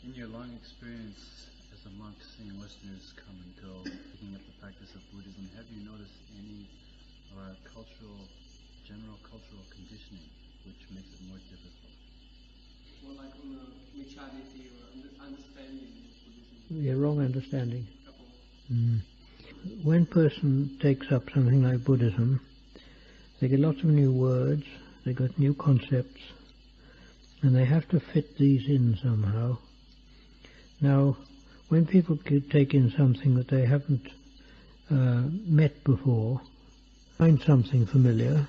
In your long experience as a monk, seeing Westerners come and go, picking up the practice of Buddhism, have you noticed any general cultural conditioning which makes it more difficult? Well, like on the neutrality or understanding of Buddhism. Yeah, wrong understanding. When a person takes up something like Buddhism, they get lots of new words, they got new concepts, and they have to fit these in somehow. Now, when people take in something that they haven't met before, find something familiar,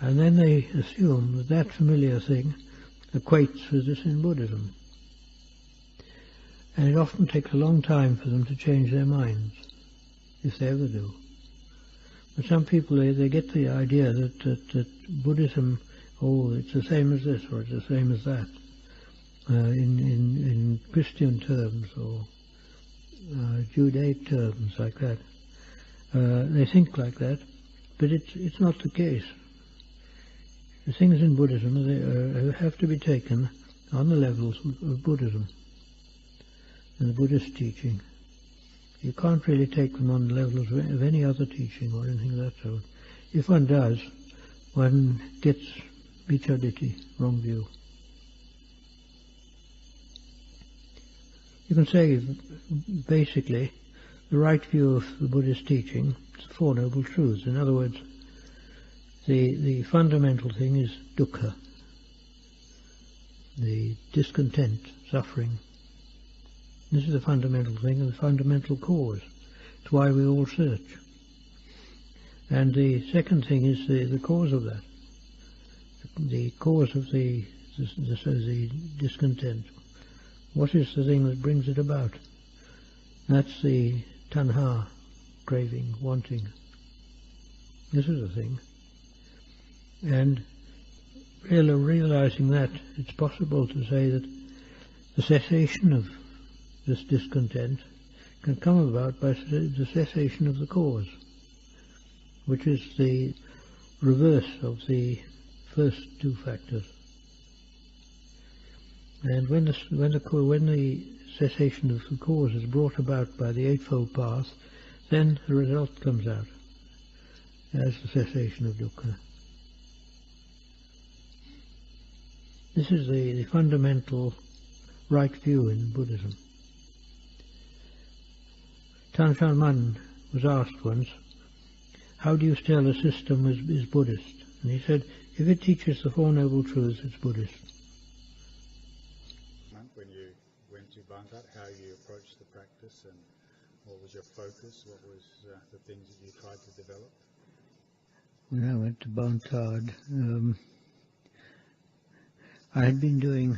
and then they assume that that familiar thing equates with this in Buddhism. And it often takes a long time for them to change their minds, if they ever do. But some people, they get the idea that Buddhism, it's the same as this, or it's the same as that, in Christian terms, or Judaic terms, like that. They think like that, but it's not the case. The things in Buddhism they have to be taken on the levels of Buddhism and the Buddhist teaching. You can't really take them on the levels of any other teaching or anything of that sort. If one does, one gets vichaditi, wrong view. You can say, basically, the right view of the Buddhist teaching is the Four Noble Truths. In other words, the fundamental thing is dukkha, the discontent, suffering. This is the fundamental thing and the fundamental cause. It's why we all search. And the second thing is the cause of that. The cause of the discontent. What is the thing that brings it about? That's the tanha, craving, wanting. This is the thing. And realizing that, it's possible to say that the cessation of this discontent can come about by the cessation of the cause, which is the reverse of the first two factors. And when the cessation of the cause is brought about by the Eightfold Path, then the result comes out as the cessation of dukkha. This is the fundamental right view in Buddhism. Tan Shan Man was asked once, how do you tell a system is Buddhist? And he said, if it teaches the Four Noble Truths, it's Buddhist. When you went to Bangkok, how you approached the practice and what was your focus, what was the things that you tried to develop? When I went to Bangkok, I had been doing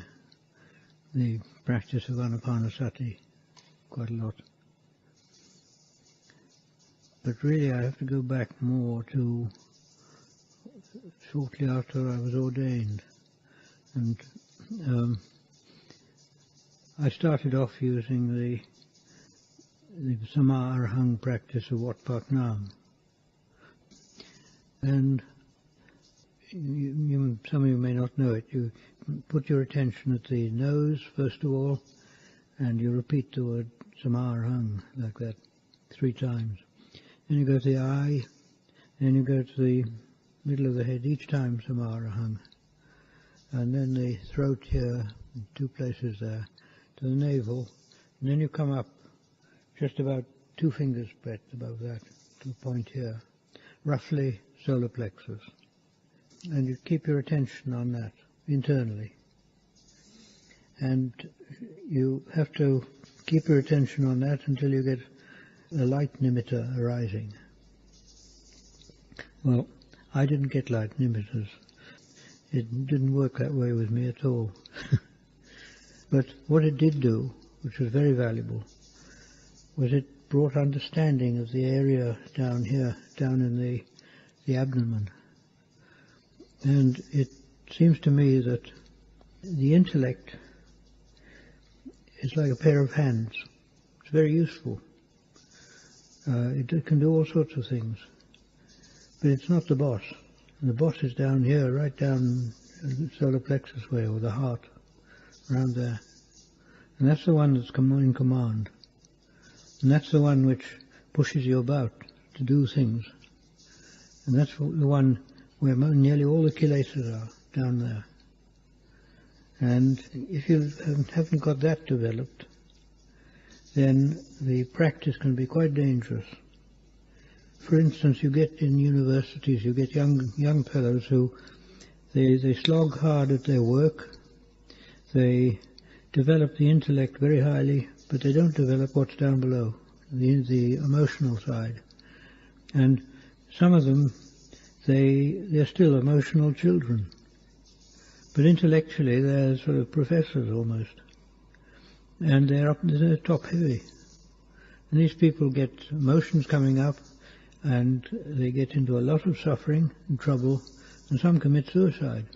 the practice of Anapanasati quite a lot. But really I have to go back more to shortly after I was ordained. And I started off using the Sama Arhang practice of Wat Pak Nam. And some of you may not know it. You put your attention at the nose first of all, and you repeat the word Sama Arhang like that 3 times. Then you go to the eye, then you go to the middle of the head, each time Sama Arhang. And then the throat here, 2 places there, to the navel, and then you come up just about 2 fingers breadth above that, to the point here, roughly solar plexus. And you keep your attention on that, internally. And you have to keep your attention on that until you get a light nimitta arising. Well, I didn't get light nimittas. It didn't work that way with me at all. But what it did do, which was very valuable, was it brought understanding of the area down here, down in the abdomen. And it seems to me that the intellect is like a pair of hands. It's very useful. It can do all sorts of things. But it's not the boss. And the boss is down here, right down the solar plexus way, or the heart, around there. And that's the one that's in command. And that's the one which pushes you about to do things. And that's the one where nearly all the kilesas are, down there. And if you haven't got that developed, then the practice can be quite dangerous. For instance, you get in universities, you get young fellows who they slog hard at their work, they develop the intellect very highly, but they don't develop what's down below, the emotional side. And some of them, they're still emotional children, but intellectually they're sort of professors almost, and they're top heavy. And these people get emotions coming up, and they get into a lot of suffering and trouble, and some commit suicide.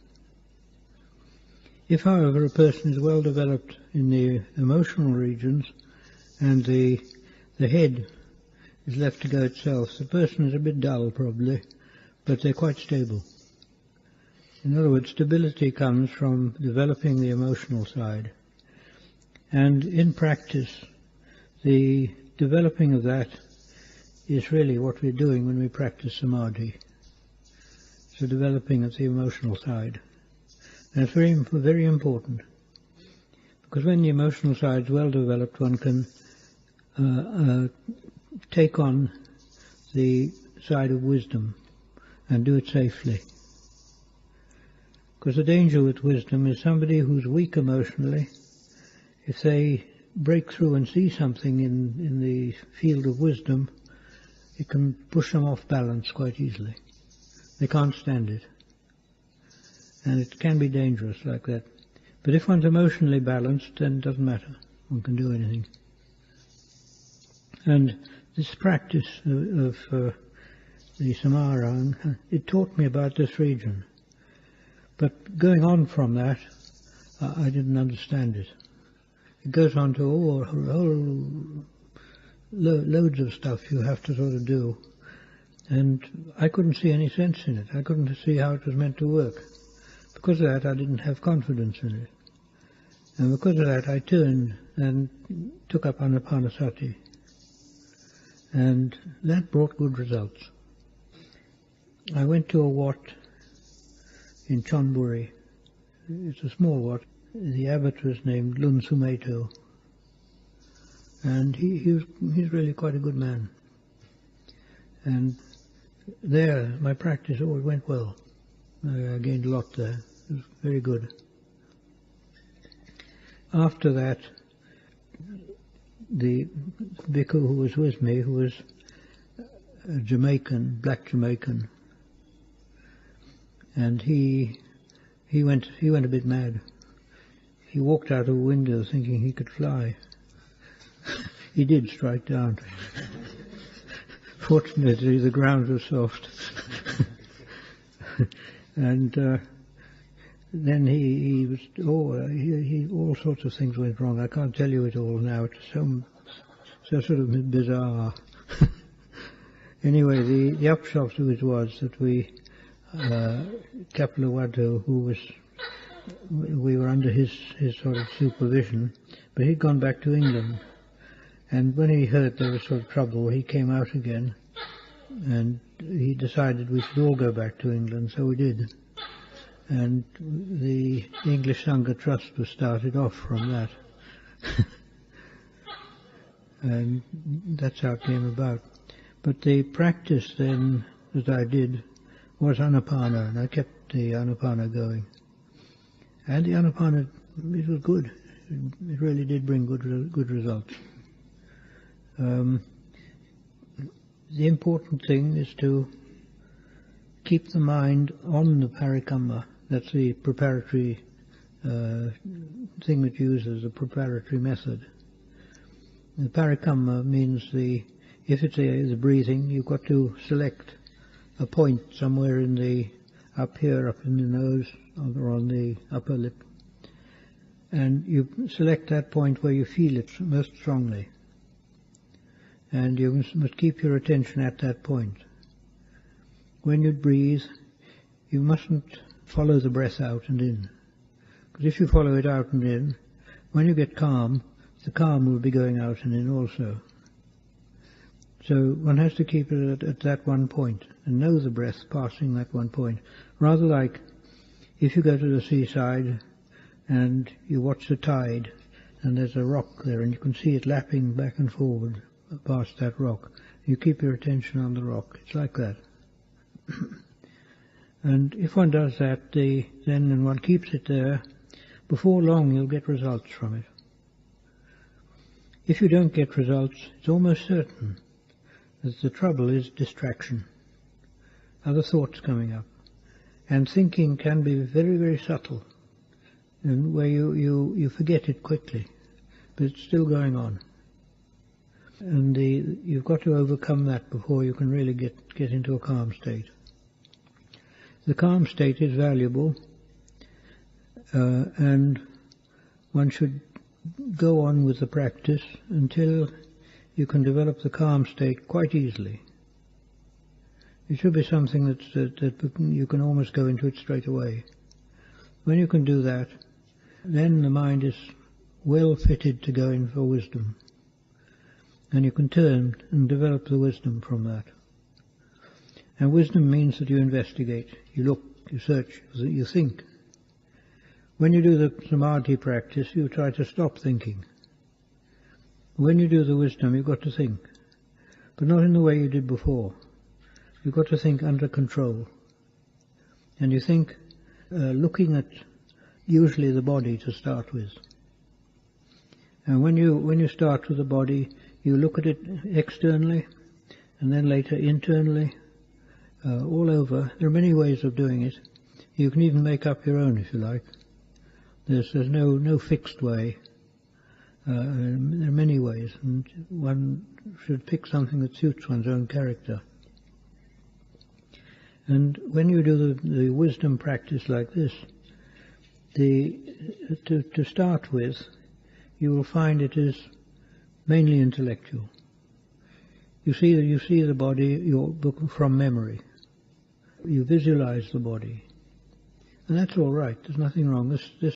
If, however, a person is well developed in the emotional regions, and the head is left to go itself, the person is a bit dull probably, but they're quite stable. In other words, stability comes from developing the emotional side. And in practice, the developing of that is really what we're doing when we practice samadhi. It's the developing of the emotional side. And it's very, very important. Because when the emotional side is well developed, one can take on the side of wisdom and do it safely. Because the danger with wisdom is somebody who's weak emotionally, if they break through and see something in the field of wisdom, it can push them off balance quite easily. They can't stand it. And it can be dangerous like that. But if one's emotionally balanced, then it doesn't matter. One can do anything. And this practice of the Samarang, it taught me about this region. But going on from that, I didn't understand it. It goes on to whole loads of stuff you have to sort of do. And I couldn't see any sense in it. I couldn't see how it was meant to work. Because of that, I didn't have confidence in it. And because of that, I turned and took up Anapanasati. And that brought good results. I went to a wat in Chonburi. It's a small wat. The abbot was named Lun Sumeto. And he's really quite a good man. And there, my practice always went well. I gained a lot there. It was very good. After that, the bhikkhu who was with me, who was a Jamaican, black Jamaican, and he went a bit mad. He walked out of a window thinking he could fly. He did strike down. Fortunately, the ground was soft. And then he was, all sorts of things went wrong. I can't tell you it all now. It's so sort of bizarre. Anyway, the upshot of it was that we, Paññãvaddho, we were under his sort of supervision, but he'd gone back to England. And when he heard there was sort of trouble, he came out again, and he decided we should all go back to England, so we did. And the English Sangha Trust was started off from that. And that's how it came about. But the practice then that I did was Anapana, and I kept the Anapana going. And the Anapana, it was good. It really did bring good results. The important thing is to keep the mind on the parikamma. That's the preparatory thing that uses the preparatory method. The parikamma means if it's the breathing, you've got to select a point somewhere up here, up in the nose, or on the upper lip. And you select that point where you feel it most strongly. And you must keep your attention at that point. When you breathe, you mustn't follow the breath out and in. Because if you follow it out and in, when you get calm, the calm will be going out and in also. So one has to keep it at that one point and know the breath passing that one point. Rather like if you go to the seaside and you watch the tide and there's a rock there and you can see it lapping back and forward past that rock. You keep your attention on the rock. It's like that. And if one does that, then when one keeps it there, before long you'll get results from it. If you don't get results, it's almost certain that the trouble is distraction, other thoughts coming up. And thinking can be very, very subtle, and where you forget it quickly, but it's still going on. And you've got to overcome that before you can really get into a calm state. The calm state is valuable, and one should go on with the practice until you can develop the calm state quite easily. It should be something that you can almost go into it straight away. When you can do that, then the mind is well fitted to go in for wisdom. And you can turn and develop the wisdom from that. And wisdom means that you investigate, you look, you search, you think. When you do the samadhi practice, you try to stop thinking. When you do the wisdom, you've got to think, but not in the way you did before. You've got to think under control. And you think looking at usually the body to start with. And when you start with the body, you look at it externally, and then later internally, all over. There are many ways of doing it. You can even make up your own if you like. There's no fixed way. There are many ways, and one should pick something that suits one's own character. And when you do the wisdom practice like this, to start with, you will find it is mainly intellectual. You see the body from memory. You visualize the body, and that's all right. There's nothing wrong. This